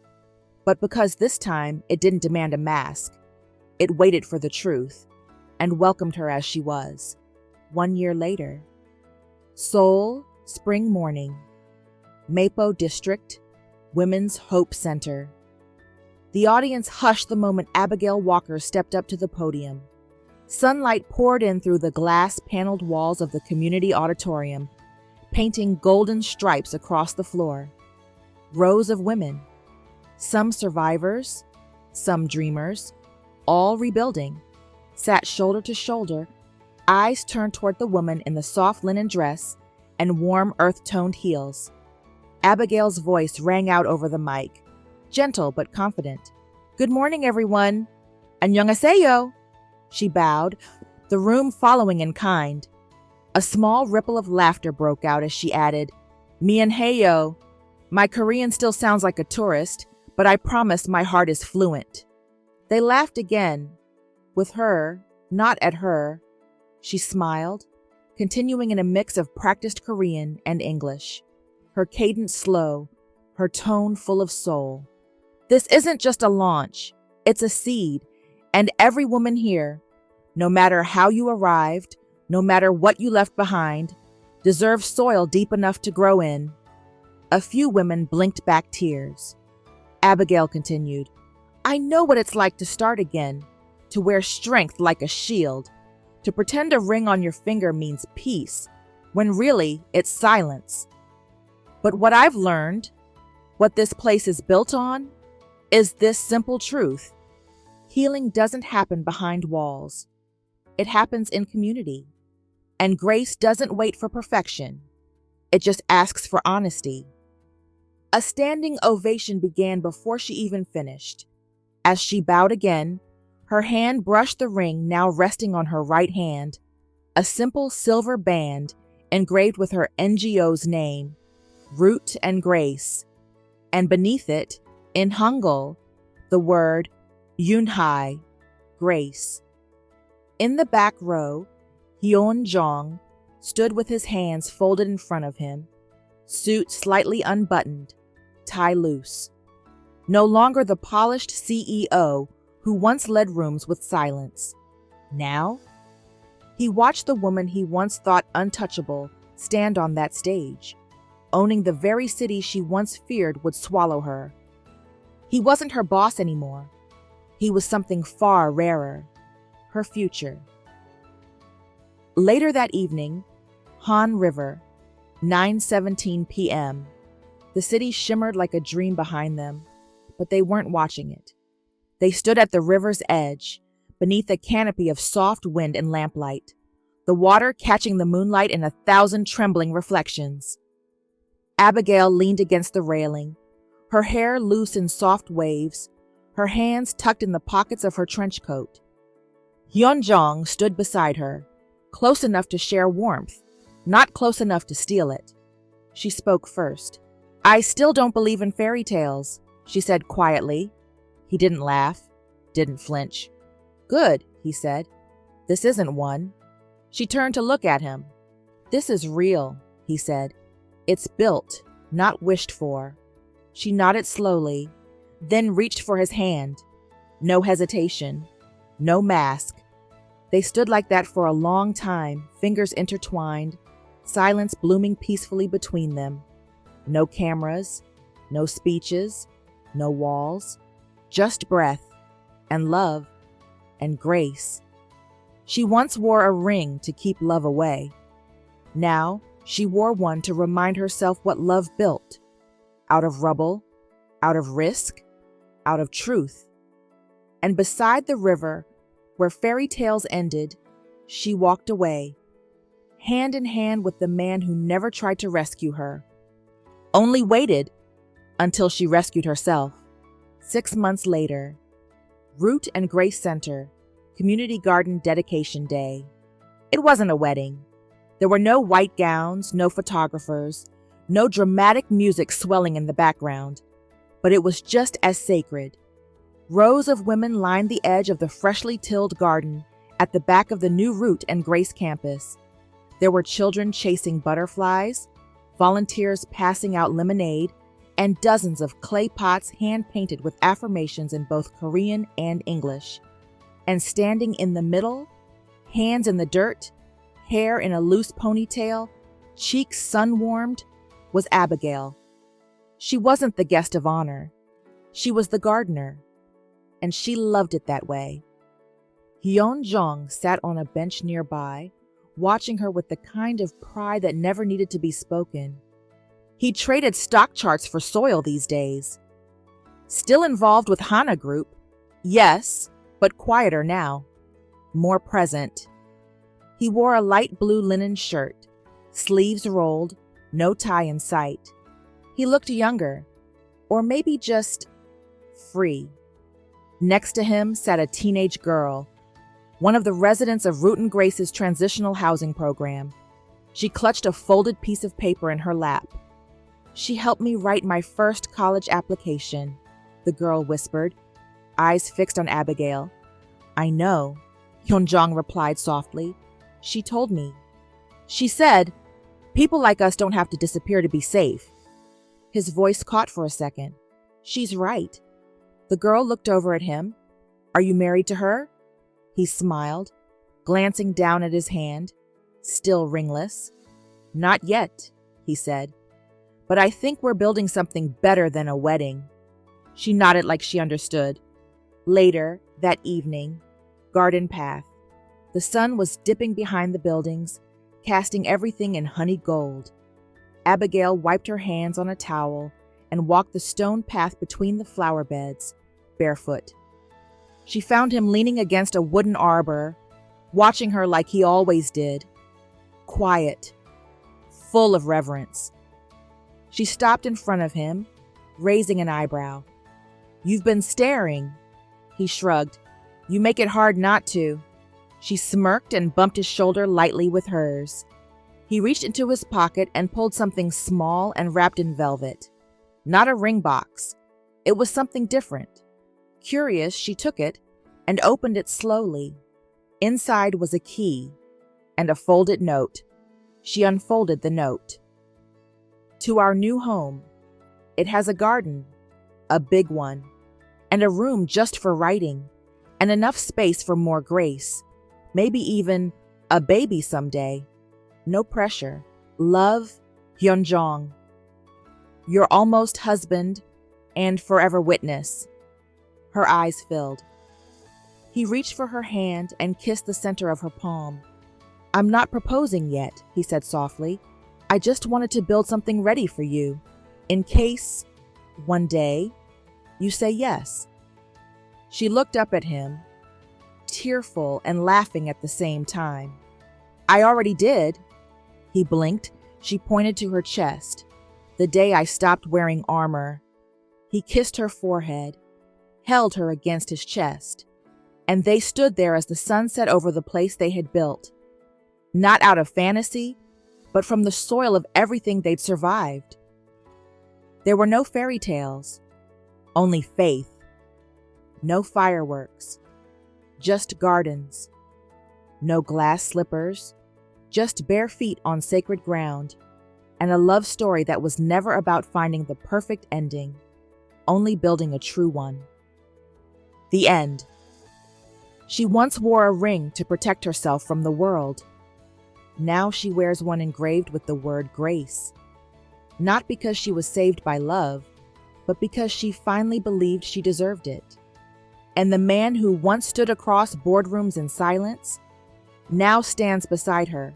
but because this time it didn't demand a mask. It waited for the truth, and welcomed her as she was. 1 year later. Seoul, spring morning. Mapo District, Women's Hope Center. The audience hushed the moment Abigail Walker stepped up to the podium. Sunlight poured in through the glass-paneled walls of the community auditorium, painting golden stripes across the floor. Rows of women, some survivors, some dreamers, all rebuilding, sat shoulder to shoulder, eyes turned toward the woman in the soft linen dress and warm earth-toned heels. Abigail's voice rang out over the mic, gentle but confident. Good morning, everyone. Annyeonghaseyo. She bowed, the room following in kind. A small ripple of laughter broke out as she added, Mienhayo. My Korean still sounds like a tourist, but I promise my heart is fluent. They laughed again, with her, not at her. She smiled, continuing in a mix of practiced Korean and English, her cadence slow, her tone full of soul. This isn't just a launch, it's a seed, and every woman here, no matter how you arrived, no matter what you left behind, deserves soil deep enough to grow in. A few women blinked back tears. Abigail continued, I know what it's like to start again, to wear strength like a shield, to pretend a ring on your finger means peace, when really it's silence. But what I've learned, what this place is built on, is this simple truth. Healing doesn't happen behind walls. It happens in community. And grace doesn't wait for perfection. It just asks for honesty. A standing ovation began before she even finished. As she bowed again, her hand brushed the ring now resting on her right hand, a simple silver band engraved with her NGO's name, Root and Grace, and beneath it, in Hangul, the word Yunhai, grace. In the back row, Hyun Jong stood with his hands folded in front of him, suit slightly unbuttoned, tie loose. No longer the polished CEO who once led rooms with silence. Now, he watched the woman he once thought untouchable stand on that stage. owning the very city she once feared would swallow her. He wasn't her boss anymore. He was something far rarer, her future. Later that evening, Han River, 9:17 p.m. The city shimmered like a dream behind them, but they weren't watching it. They stood at the river's edge, beneath a canopy of soft wind and lamplight, the water catching the moonlight in 1,000 trembling reflections. Abigail leaned against the railing, her hair loose in soft waves, her hands tucked in the pockets of her trench coat. Hyunjong stood beside her, close enough to share warmth, not close enough to steal it. She spoke first. "I still don't believe in fairy tales," she said quietly. He didn't laugh, didn't flinch. "Good," he said. "This isn't one." She turned to look at him. "This is real," he said. "It's built, not wished for." She nodded slowly, then reached for his hand. No hesitation, no mask. They stood like that for a long time, fingers intertwined, silence blooming peacefully between them. No cameras, no speeches, no walls, just breath and love and grace. She once wore a ring to keep love away. Now she wore one to remind herself what love built. Out of rubble, out of risk, out of truth. And beside the river, where fairy tales ended, she walked away, hand in hand with the man who never tried to rescue her. Only waited until she rescued herself. 6 months later, Root and Grace Center, Community Garden Dedication Day. It wasn't a wedding. There were no white gowns, no photographers, no dramatic music swelling in the background. But it was just as sacred. Rows of women lined the edge of the freshly tilled garden at the back of the new Root and Grace campus. There were children chasing butterflies, volunteers passing out lemonade, and dozens of clay pots hand-painted with affirmations in both Korean and English. And standing in the middle, hands in the dirt, hair in a loose ponytail, cheeks sun-warmed, was Abigail. She wasn't the guest of honor. She was the gardener, and she loved it that way. Hyunjong sat on a bench nearby, watching her with the kind of pride that never needed to be spoken. He traded stock charts for soil these days. Still involved with Hana Group, yes, but quieter now, more present. He wore a light blue linen shirt, sleeves rolled, no tie in sight. He looked younger, or maybe just free. Next to him sat a teenage girl, one of the residents of Root and Grace's transitional housing program. She clutched a folded piece of paper in her lap. "She helped me write my first college application," the girl whispered, eyes fixed on Abigail. "I know," Hyunjong replied softly. "She told me. She said, people like us don't have to disappear to be safe." His voice caught for a second. "She's right." The girl looked over at him. "Are you married to her?" He smiled, glancing down at his hand, still ringless. "Not yet," he said. "But I think we're building something better than a wedding." She nodded like she understood. Later, that evening, garden path. The sun was dipping behind the buildings, casting everything in honey gold. Abigail wiped her hands on a towel and walked the stone path between the flower beds, barefoot. She found him leaning against a wooden arbor, watching her like he always did. Quiet, full of reverence. She stopped in front of him, raising an eyebrow. "You've been staring." He shrugged. "You make it hard not to." She smirked and bumped his shoulder lightly with hers. He reached into his pocket and pulled something small and wrapped in velvet. Not a ring box. It was something different. Curious, she took it and opened it slowly. Inside was a key and a folded note. She unfolded the note. "To our new home. It has a garden, a big one, and a room just for writing, and enough space for more Grace. Maybe even a baby someday. No pressure. Love, Hyunjong." Your almost husband and forever witness. Her eyes filled. He reached for her hand and kissed the center of her palm. I'm not proposing yet, he said softly. I just wanted to build something ready for you, in case, one day, you say yes. She looked up at him, tearful and laughing at the same time. I already did. He blinked. She pointed to her chest. The day I stopped wearing armor. He kissed her forehead, held her against his chest, and they stood there as the sun set over the place they had built. Not out of fantasy, but from the soil of everything they'd survived. There were no fairy tales, only faith. No fireworks, just gardens. No glass slippers, just bare feet on sacred ground, and a love story that was never about finding the perfect ending, only building a true one. The end. She once wore a ring to protect herself from the world. Now she wears one engraved with the word grace. Not because she was saved by love, but because she finally believed she deserved it. And the man who once stood across boardrooms in silence now stands beside her,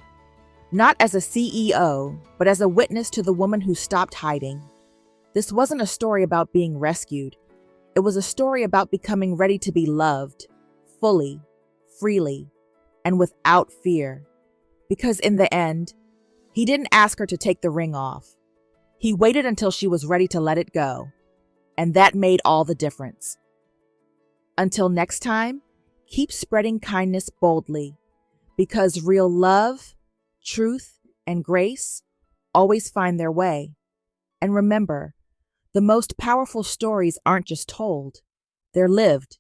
not as a CEO, but as a witness to the woman who stopped hiding. This wasn't a story about being rescued. It was a story about becoming ready to be loved, fully, freely, and without fear. Because in the end, he didn't ask her to take the ring off. He waited until she was ready to let it go. And that made all the difference. Until next time, keep spreading kindness boldly, because real love, truth, and grace always find their way. And remember, the most powerful stories aren't just told, they're lived.